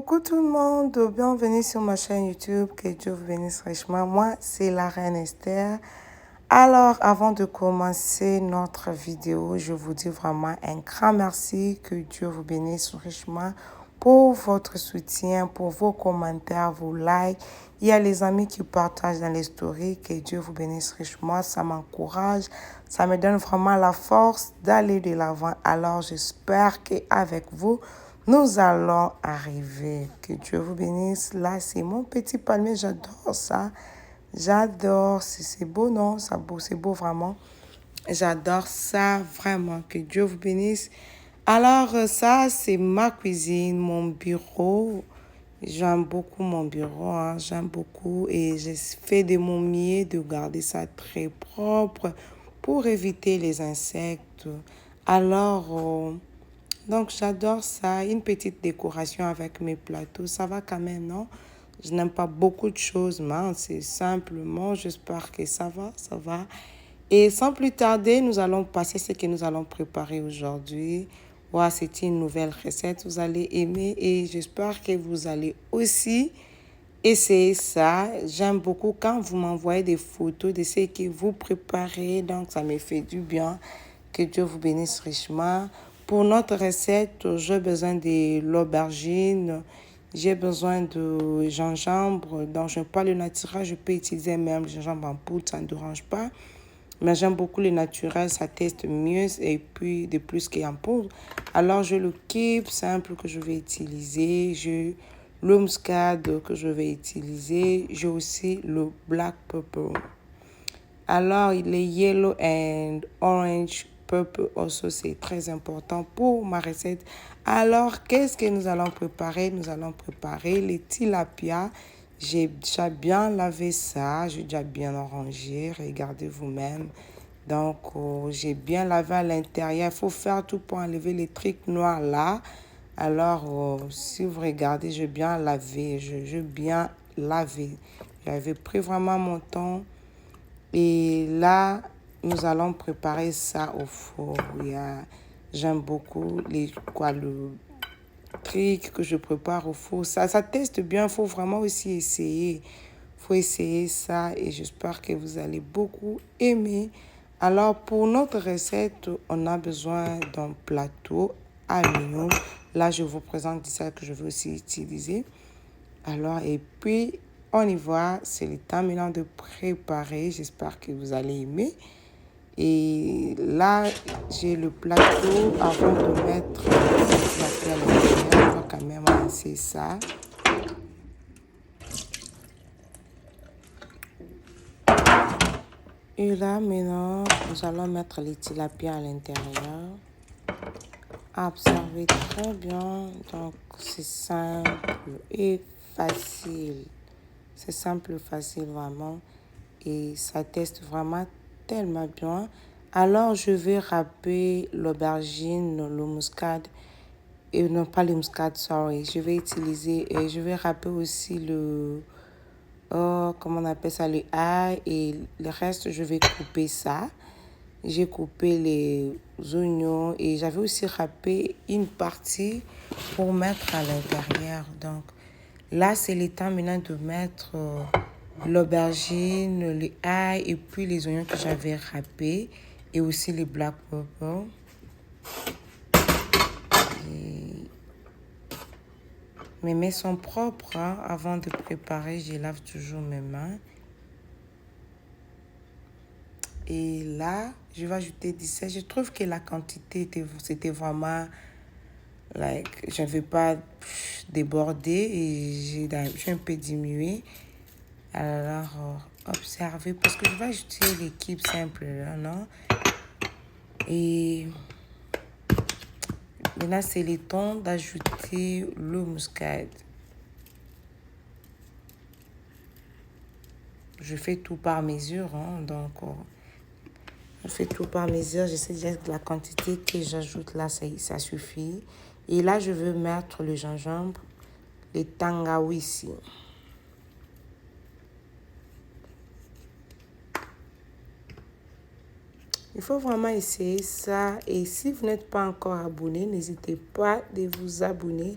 Coucou tout le monde, bienvenue sur ma chaîne YouTube, que Dieu vous bénisse richement. Moi, c'est la reine Esther. Alors, avant de commencer notre vidéo, je vous dis vraiment un grand merci, que Dieu vous bénisse richement pour votre soutien, pour vos commentaires, vos likes. Il y a les amis qui partagent dans les stories, que Dieu vous bénisse richement, ça m'encourage, ça me donne vraiment la force d'aller de l'avant. Alors, j'espère qu'avec vous, nous allons arriver. Que Dieu vous bénisse. Là, c'est mon petit palmier. J'adore ça. J'adore. C'est beau, non? C'est beau vraiment. J'adore ça vraiment. Que Dieu vous bénisse. Alors, ça, c'est ma cuisine, mon bureau. J'aime beaucoup mon bureau, hein. J'aime beaucoup et je fais de mon mieux de garder ça très propre pour éviter les insectes. Alors, donc, j'adore ça. Une petite décoration avec mes plateaux. Ça va quand même, non? Je n'aime pas beaucoup de choses, mais c'est simplement, j'espère que ça va, ça va. Et sans plus tarder, nous allons passer ce que nous allons préparer aujourd'hui. Ouais, c'est une nouvelle recette. Vous allez aimer et j'espère que vous allez aussi essayer ça. J'aime beaucoup quand vous m'envoyez des photos de ce que vous préparez. Donc, ça me fait du bien. Que Dieu vous bénisse richement. Pour notre recette, j'ai besoin de l'aubergine. J'ai besoin de gingembre. Donc, je n'aime pas le naturel. Je peux utiliser même le gingembre en poudre. Ça ne dérange pas. Mais j'aime beaucoup le naturel. Ça teste mieux. Et puis, de plus qu'en poudre. Alors, j'ai le cube simple que je vais utiliser. J'ai le muscade que je vais utiliser. J'ai aussi le black pepper. Alors, les yellow and orange purple aussi, c'est très important pour ma recette. Alors, qu'est-ce que nous allons préparer? Nous allons préparer les tilapia. J'ai déjà bien lavé ça, j'ai déjà bien rangé, regardez vous-même. Donc, j'ai bien lavé à l'intérieur. Il faut faire tout pour enlever les trucs noirs là. Alors, si vous regardez, j'ai bien lavé, j'ai bien lavé. J'avais pris vraiment mon temps. Et là, nous allons préparer ça au four. J'aime beaucoup le truc que je prépare au four. Ça teste bien, il faut vraiment aussi essayer. Il faut essayer ça et j'espère que vous allez beaucoup aimer. Alors, pour notre recette, on a besoin d'un plateau aluminium. Là, je vous présente ça que je vais aussi utiliser. Alors, et puis, on y va. C'est le temps maintenant de préparer. J'espère que vous allez aimer. Et là, j'ai le plateau avant de mettre la plaie à l'intérieur. On va quand même lancer ça. Et là, maintenant, nous allons mettre les tilapia à l'intérieur. Observez très bien. Donc, c'est simple et facile. C'est simple et facile, vraiment. Et ça teste vraiment tellement bien. Alors, je vais râper l'aubergine, le muscade. Et non, pas le muscade, sorry. Je vais utiliser, et je vais râper aussi comment on appelle ça, le ail. Et le reste, je vais couper ça. J'ai coupé les oignons et j'avais aussi râpé une partie pour mettre à l'intérieur. Donc, là, c'est le temps maintenant de mettre l'aubergine, le ail et puis les oignons que j'avais râpés et aussi les black pepper. Mes mains sont propres, hein. Avant de préparer, je lave toujours mes mains. Et là, je vais ajouter 17. Je trouve que la quantité, c'était vraiment... je ne vais pas déborder et j'ai un peu diminué. Alors, observez, parce que je vais ajouter l'équipe simple là, non? Et maintenant, c'est le temps d'ajouter le muscade. Je fais tout par mesure, hein, donc je fais tout par mesure. Je sais déjà la quantité que j'ajoute là, ça suffit. Et là, je veux mettre le gingembre, les tangawizi. Il faut vraiment essayer ça. Et si vous n'êtes pas encore abonné, n'hésitez pas de vous abonner.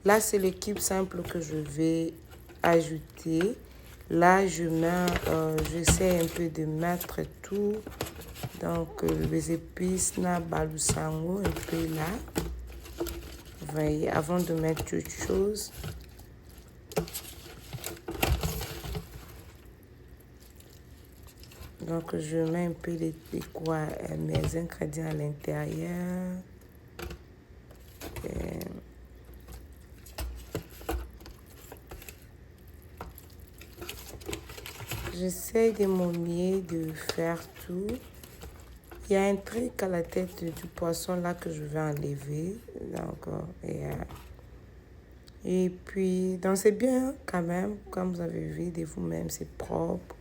Là, c'est le cube simple que je vais ajouter. Là, j'essaie un peu de mettre tout. Donc, les épices, na balusango, un peu là. Vous voyez, avant de mettre toute chose. Donc, je mets un peu mes ingrédients à l'intérieur. J'essaie de momier, de faire tout. Il y a un truc à la tête du poisson là que je vais enlever. Donc, et puis, donc c'est bien quand même, comme vous avez vu de vous-même, c'est propre.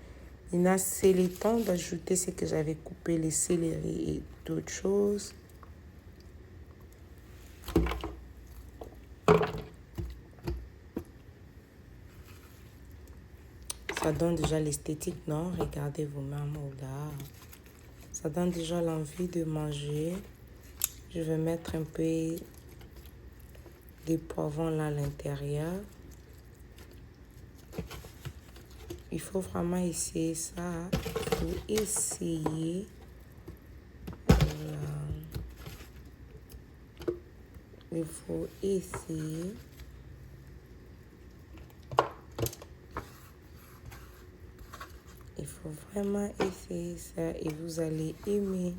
C'est le temps d'ajouter ce que j'avais coupé, les céleri et d'autres choses. Ça donne déjà l'esthétique, non? Regardez vous-même, oh là. Ça donne déjà l'envie de manger. Je vais mettre un peu des poivrons là à l'intérieur. Il faut vraiment essayer ça. Il faut essayer. Voilà. Il faut essayer. Il faut vraiment essayer ça et vous allez aimer.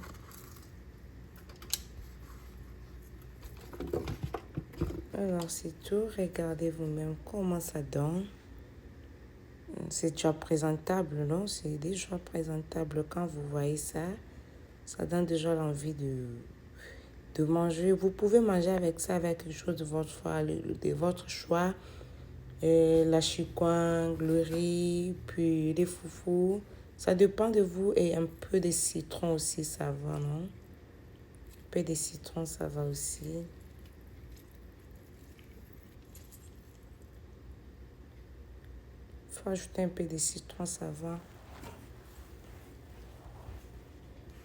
Alors c'est tout. Regardez vous-même comment ça donne. C'est déjà présentable, non? C'est déjà présentable quand vous voyez ça. Ça donne déjà l'envie de manger. Vous pouvez manger avec ça, avec quelque chose de votre choix. La chikwang, le riz, puis les foufous. Ça dépend de vous et un peu de citron aussi, ça va, non? Un peu de citron, ça va aussi. Il faut ajouter un peu de citron, ça va.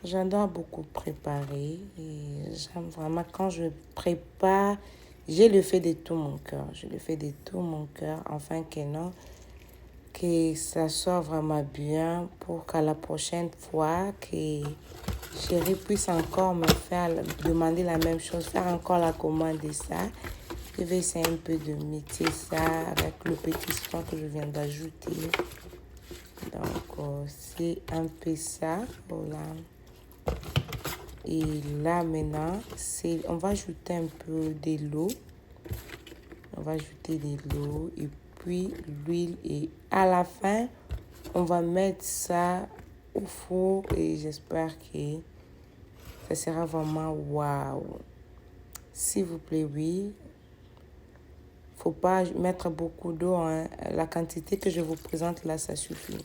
J'adore beaucoup préparer et j'aime vraiment quand je prépare, je le fais de tout mon cœur. Je le fais de tout mon cœur afin que ça soit vraiment bien pour qu'à la prochaine fois que chérie puisse encore me faire demander la même chose, faire encore la commande de ça. Je vais essayer un peu de mixer ça avec le petit citron que je viens d'ajouter. Donc, c'est un peu ça. Voilà. Et là, maintenant, on va ajouter un peu de l'eau. On va ajouter de l'eau et puis l'huile. Et à la fin, on va mettre ça au four et j'espère que ça sera vraiment waouh. S'il vous plaît, oui. Faut pas mettre beaucoup d'eau, hein. La quantité que je vous présente là, ça suffit.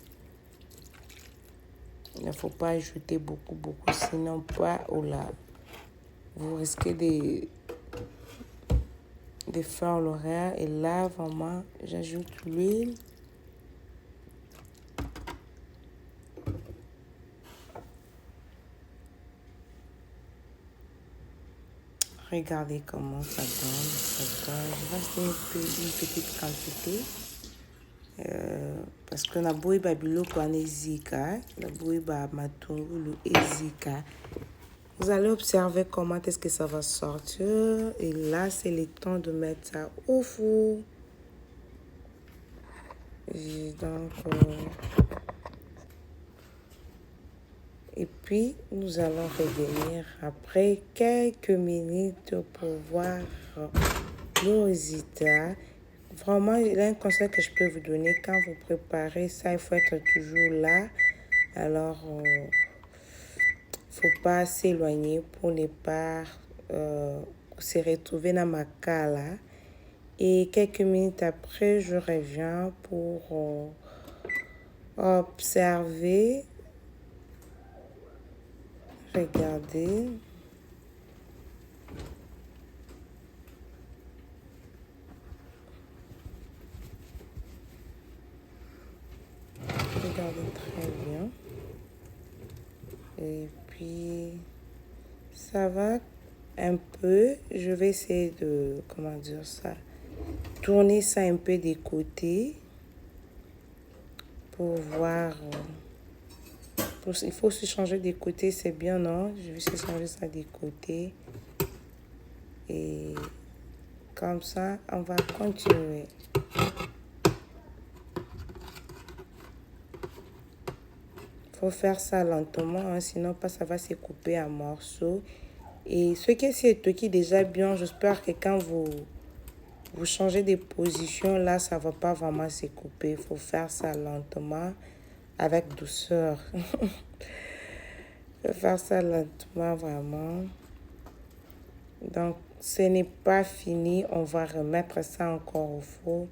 Il ne faut pas ajouter beaucoup, sinon pas au là. Vous risquez de faire l'horaire. Et là, vraiment, j'ajoute l'huile. Regardez comment ça donne. Je vais acheter une petite quantité. Parce que na boy babilo kwa nezika, na boy ba matungulu ezika. Vous allez observer comment est-ce que ça va sortir. Et là, c'est le temps de mettre ça au four. Et donc, et puis, nous allons revenir après quelques minutes pour voir nos résultats. Vraiment, il y a un conseil que je peux vous donner. Quand vous préparez ça, il faut être toujours là. Alors, faut pas s'éloigner pour ne pas se retrouver dans ma cale. Et quelques minutes après, je reviens pour observer. Regardez. Regardez très bien. Et puis, ça va un peu. Je vais essayer de, comment dire ça, tourner ça un peu des côtés pour voir. Il faut se changer des côtés, c'est bien, non? Je vais se changer ça des côtés. Et comme ça, on va continuer. Faut faire ça lentement, hein, sinon pas ça va se couper en morceaux. Et ce qui est déjà bien, j'espère que quand vous changez des positions, là, ça va pas vraiment se couper. Il faut faire ça lentement, avec douceur. Faut faire ça lentement, vraiment. Donc, ce n'est pas fini. On va remettre ça encore au four.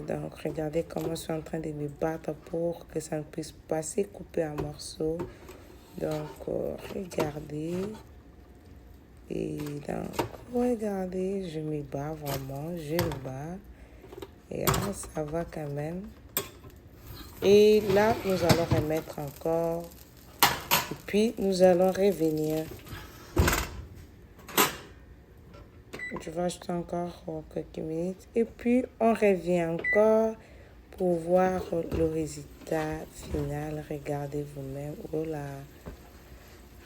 Donc, regardez comment je suis en train de me battre pour que ça ne puisse pas se couper en morceaux. Donc, regardez. Et donc, regardez, je me bats vraiment. Je me bats. Et là, ça va quand même. Et là, nous allons remettre encore. Et puis, nous allons revenir. Je vais ajouter encore quelques minutes. Et puis, on revient encore pour voir le résultat final. Regardez vous-même. Oh là.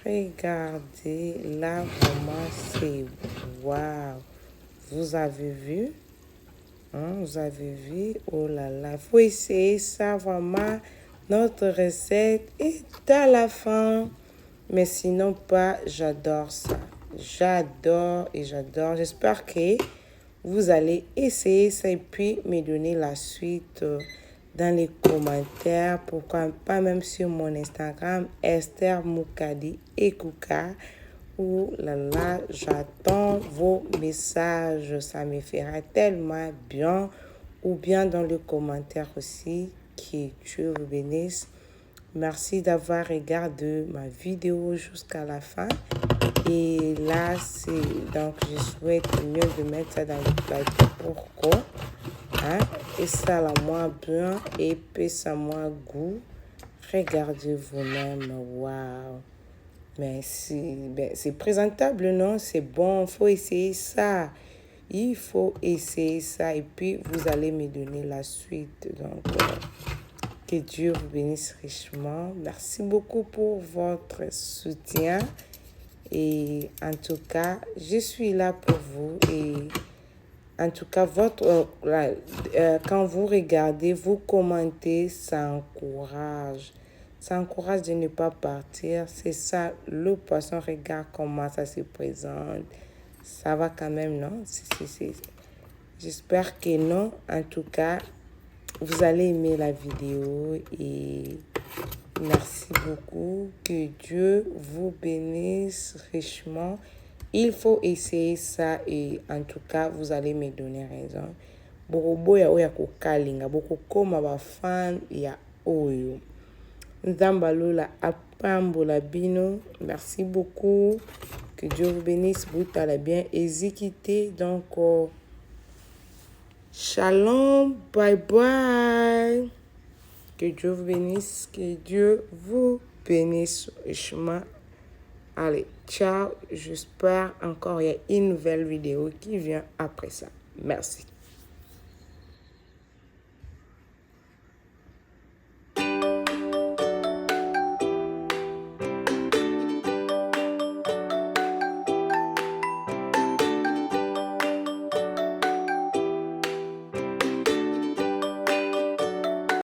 Regardez. Là, vraiment, c'est waouh. Vous avez vu? Hein, vous avez vu? Oh là là. Il faut essayer ça vraiment. Notre recette est à la fin. Mais sinon pas, j'adore ça. J'adore et j'adore. J'espère que vous allez essayer ça et puis me donner la suite dans les commentaires. Pourquoi pas même sur mon Instagram, Esther Moukadi Ekouka. Ouh là là, j'attends vos messages. Ça me fera tellement bien. Ou bien dans le commentaire aussi. Que Dieu vous bénisse. Merci d'avoir regardé ma vidéo jusqu'à la fin. Et là, donc je souhaite mieux de mettre ça dans le plateau. Pourquoi? Hein? Et ça la moins bien et puis ça moins goût. Regardez vous-même. Waouh! Mais c'est présentable, non? C'est bon. Il faut essayer ça. Il faut essayer ça. Et puis, vous allez me donner la suite. Donc, que Dieu vous bénisse richement. Merci beaucoup pour votre soutien. Et en tout cas, je suis là pour vous. Et en tout cas, quand vous regardez, vous commentez, ça encourage. Ça encourage de ne pas partir. C'est ça, le poisson. Regarde comment ça se présente. Ça va quand même, non? J'espère que non. En tout cas, vous allez aimer la vidéo et merci beaucoup. Que Dieu vous bénisse richement. Il faut essayer ça et en tout cas, vous allez me donner raison. Borobo ya oya kokalinga, boko koma ba fan ya oyo. Nzambalola apambola bino. Merci beaucoup. Que Dieu vous bénisse. Vous allez bien exécuter. Donc, shalom, bye bye. Que Dieu vous bénisse, que Dieu vous bénisse richement. Allez, ciao. J'espère encore il y a une nouvelle vidéo qui vient après ça. Merci.